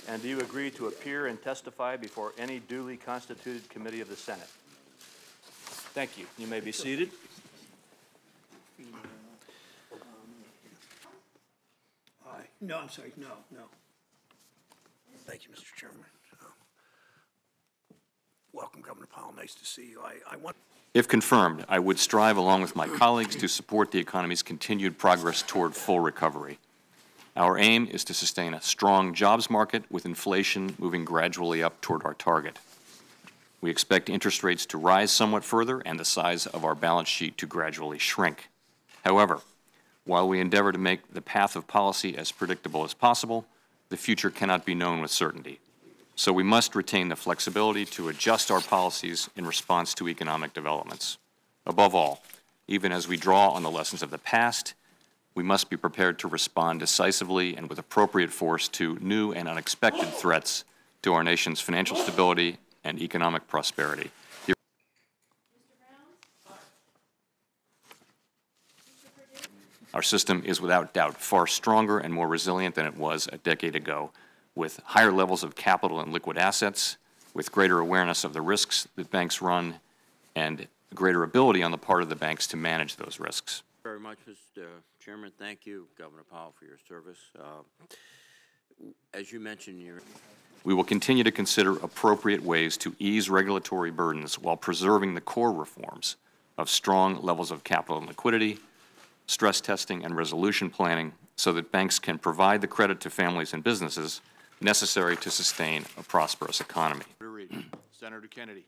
And do you agree to appear and testify before any duly constituted committee of the Senate? Thank you. You may be seated. No, I'm sorry, no. Thank you, Mr. Chairman. Welcome, Governor Powell. Nice to see you. If confirmed, I would strive along with my colleagues to support the economy's continued progress toward full recovery. Our aim is to sustain a strong jobs market with inflation moving gradually up toward our target. We expect interest rates to rise somewhat further and the size of our balance sheet to gradually shrink. However, while we endeavor to make the path of policy as predictable as possible, the future cannot be known with certainty. So we must retain the flexibility to adjust our policies in response to economic developments. Above all, even as we draw on the lessons of the past, we must be prepared to respond decisively and with appropriate force to new and unexpected threats to our nation's financial stability and economic prosperity. Our system is without doubt far stronger and more resilient than it was a decade ago, with higher levels of capital and liquid assets, with greater awareness of the risks that banks run, and greater ability on the part of the banks to manage those risks. Very much, Mr. Chairman. Thank you, Governor Powell, for your service. As you mentioned, we will continue to consider appropriate ways to ease regulatory burdens while preserving the core reforms of strong levels of capital and liquidity, stress testing and resolution planning, so that banks can provide the credit to families and businesses necessary to sustain a prosperous economy. Senator Kennedy.